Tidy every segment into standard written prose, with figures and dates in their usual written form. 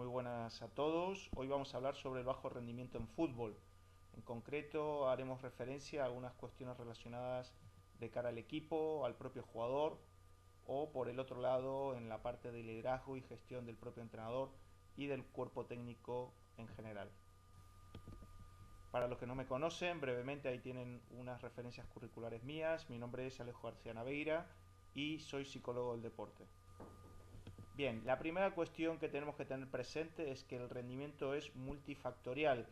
Muy buenas a todos. Hoy vamos a hablar sobre el bajo rendimiento en fútbol. En concreto, haremos referencia a algunas cuestiones relacionadas de cara al equipo, al propio jugador, o por el otro lado, en la parte de liderazgo y gestión del propio entrenador y del cuerpo técnico en general. Para los que no me conocen, brevemente ahí tienen unas referencias curriculares mías. Mi nombre es Alejo García Naveira y soy psicólogo del deporte. Bien, la primera cuestión que tenemos que tener presente es que el rendimiento es multifactorial.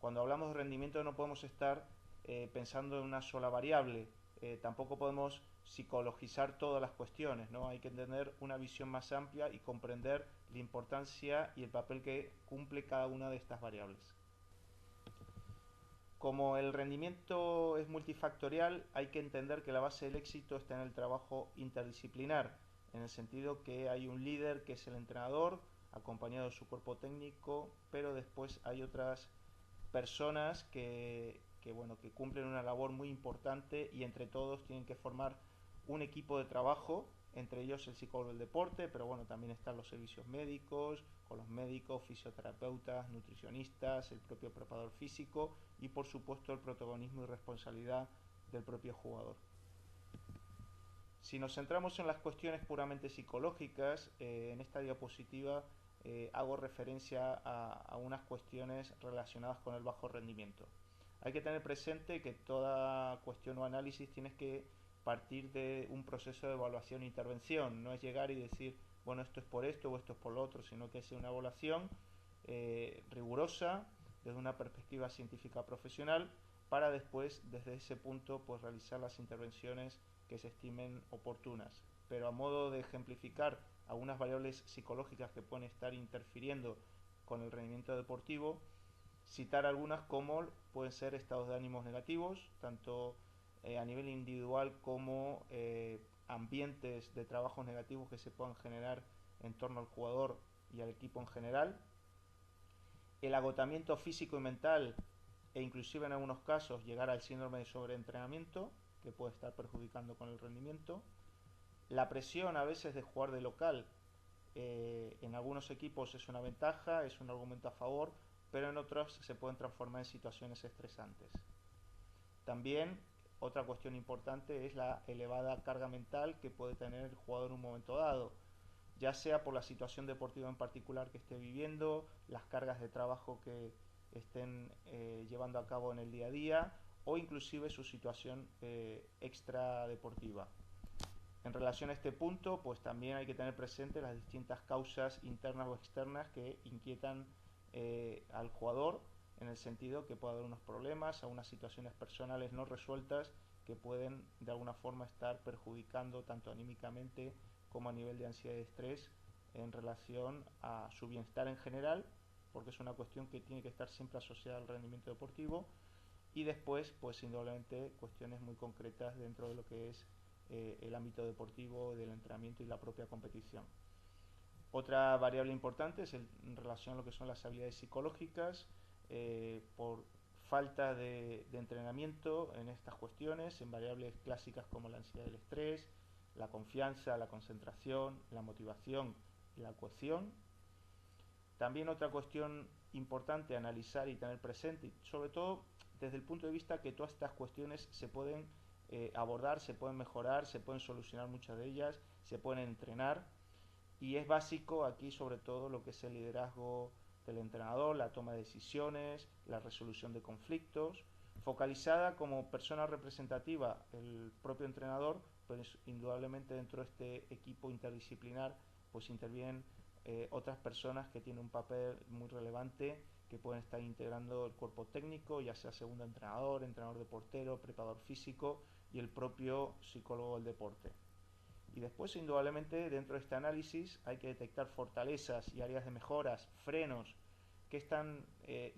Cuando hablamos de rendimiento no podemos estar pensando en una sola variable. Tampoco podemos psicologizar todas las cuestiones, ¿no? Hay que tener una visión más amplia y comprender la importancia y el papel que cumple cada una de estas variables. Como el rendimiento es multifactorial, hay que entender que la base del éxito está en el trabajo interdisciplinar, en el sentido que hay un líder que es el entrenador, acompañado de su cuerpo técnico, pero después hay otras personas que cumplen una labor muy importante y entre todos tienen que formar un equipo de trabajo, entre ellos el psicólogo del deporte, pero bueno, también están los servicios médicos, con los médicos, fisioterapeutas, nutricionistas, el propio preparador físico y por supuesto el protagonismo y responsabilidad del propio jugador. Si nos centramos en las cuestiones puramente psicológicas, en esta diapositiva hago referencia a unas cuestiones relacionadas con el bajo rendimiento. Hay que tener presente que toda cuestión o análisis tienes que partir de un proceso de evaluación e intervención. No es llegar y decir, bueno, esto es por esto o esto es por lo otro, sino que es una evaluación rigurosa desde una perspectiva científica profesional para después, desde ese punto, pues realizar las intervenciones que se estimen oportunas. Pero a modo de ejemplificar algunas variables psicológicas que pueden estar interfiriendo con el rendimiento deportivo, citar algunas como pueden ser estados de ánimos negativos, tanto a nivel individual como ambientes de trabajos negativos que se puedan generar en torno al jugador y al equipo en general, el agotamiento físico y mental e inclusive en algunos casos llegar al síndrome de sobreentrenamiento que puede estar perjudicando con el rendimiento, la presión a veces de jugar de local en algunos equipos es una ventaja, es un argumento a favor, pero en otros se pueden transformar en situaciones estresantes. También otra cuestión importante es la elevada carga mental que puede tener el jugador en un momento dado, ya sea por la situación deportiva en particular que esté viviendo, las cargas de trabajo que estén llevando a cabo en el día a día o inclusive su situación extra deportiva. En relación a este punto, pues también hay que tener presente las distintas causas internas o externas que inquietan al jugador, en el sentido que puede haber unos problemas, algunas situaciones personales no resueltas que pueden de alguna forma estar perjudicando tanto anímicamente como a nivel de ansiedad y estrés en relación a su bienestar en general, porque es una cuestión que tiene que estar siempre asociada al rendimiento deportivo, y después, pues indudablemente, cuestiones muy concretas dentro de lo que es el ámbito deportivo, del entrenamiento y la propia competición. Otra variable importante es en relación a lo que son las habilidades psicológicas, por falta de entrenamiento en estas cuestiones, en variables clásicas como la ansiedad del estrés, la confianza, la concentración, la motivación y la cohesión. También otra cuestión importante a analizar y tener presente, sobre todo desde el punto de vista que todas estas cuestiones se pueden abordar, se pueden mejorar, se pueden solucionar muchas de ellas, se pueden entrenar y es básico aquí sobre todo lo que es el liderazgo del entrenador, la toma de decisiones, la resolución de conflictos, focalizada como persona representativa el propio entrenador, pues indudablemente dentro de este equipo interdisciplinar pues intervienen otras personas que tienen un papel muy relevante que pueden estar integrando el cuerpo técnico, ya sea segundo entrenador, entrenador de portero, preparador físico y el propio psicólogo del deporte. Y después, indudablemente, dentro de este análisis hay que detectar fortalezas y áreas de mejoras, frenos que están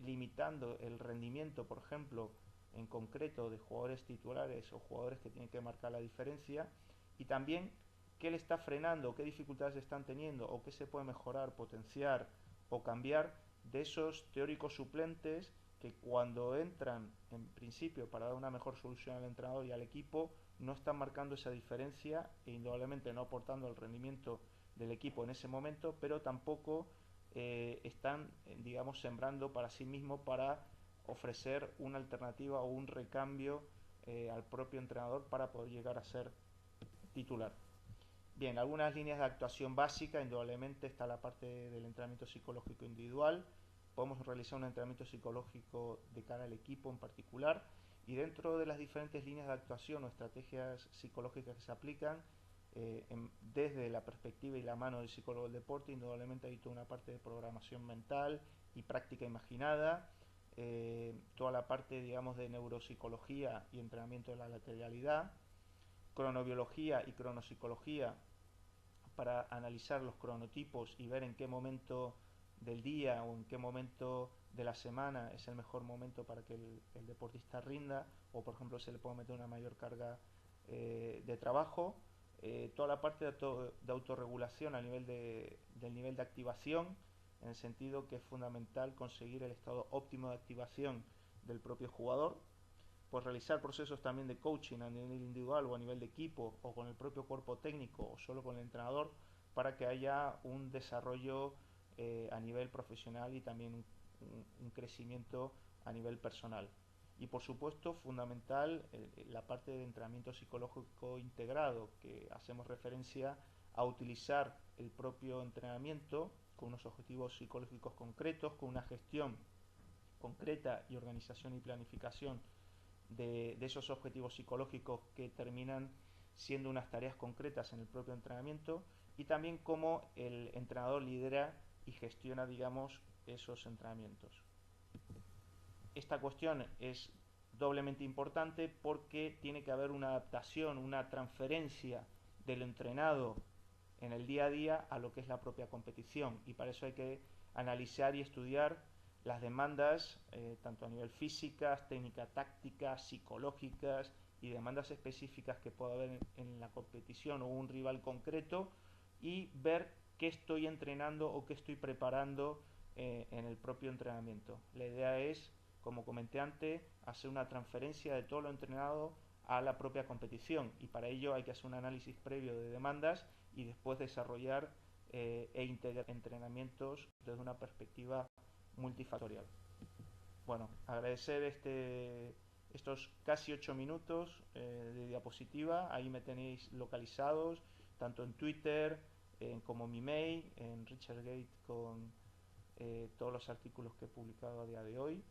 limitando el rendimiento, por ejemplo, en concreto de jugadores titulares o jugadores que tienen que marcar la diferencia, y también qué le está frenando, qué dificultades están teniendo o qué se puede mejorar, potenciar o cambiar de esos teóricos suplentes que cuando entran en principio para dar una mejor solución al entrenador y al equipo no están marcando esa diferencia e indudablemente no aportando el rendimiento del equipo en ese momento, pero tampoco están, digamos, sembrando para sí mismos para ofrecer una alternativa o un recambio al propio entrenador para poder llegar a ser titular. Bien, algunas líneas de actuación básica, indudablemente está la parte del entrenamiento psicológico individual. Podemos realizar un entrenamiento psicológico de cara al equipo en particular, y dentro de las diferentes líneas de actuación o estrategias psicológicas que se aplican, desde la perspectiva y la mano del psicólogo del deporte, indudablemente hay toda una parte de programación mental y práctica imaginada, toda la parte, digamos, de neuropsicología y entrenamiento de la lateralidad, cronobiología y cronopsicología para analizar los cronotipos y ver en qué momento del día o en qué momento de la semana es el mejor momento para que el deportista rinda, o por ejemplo se le puede meter una mayor carga de trabajo. Toda la parte de autorregulación a nivel del nivel de activación, en el sentido que es fundamental conseguir el estado óptimo de activación del propio jugador. Pues realizar procesos también de coaching a nivel individual o a nivel de equipo, o con el propio cuerpo técnico o solo con el entrenador, para que haya un desarrollo a nivel profesional y también un crecimiento a nivel personal. Y por supuesto, fundamental la parte de entrenamiento psicológico integrado, que hacemos referencia a utilizar el propio entrenamiento con unos objetivos psicológicos concretos, con una gestión concreta y organización y planificación de esos objetivos psicológicos que terminan siendo unas tareas concretas en el propio entrenamiento, y también cómo el entrenador lidera y gestiona, digamos, esos entrenamientos. Esta cuestión es doblemente importante porque tiene que haber una adaptación, una transferencia del entrenado en el día a día a lo que es la propia competición, y para eso hay que analizar y estudiar las demandas, tanto a nivel físicas, técnicas, tácticas, psicológicas y demandas específicas que pueda haber en la competición o un rival concreto, y ver qué estoy entrenando o qué estoy preparando en el propio entrenamiento. La idea es, como comenté antes, hacer una transferencia de todo lo entrenado a la propia competición, y para ello hay que hacer un análisis previo de demandas y después desarrollar e integrar entrenamientos desde una perspectiva multifactorial. Bueno, agradecer estos casi 8 minutos de diapositiva. Ahí me tenéis localizados, tanto en Twitter como mi mail, en RichardGate, con todos los artículos que he publicado a día de hoy.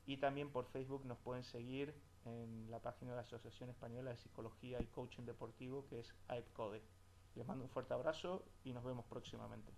Y también por Facebook nos pueden seguir en la página de la Asociación Española de Psicología y Coaching Deportivo, que es AEPCODE. Les mando un fuerte abrazo y nos vemos próximamente.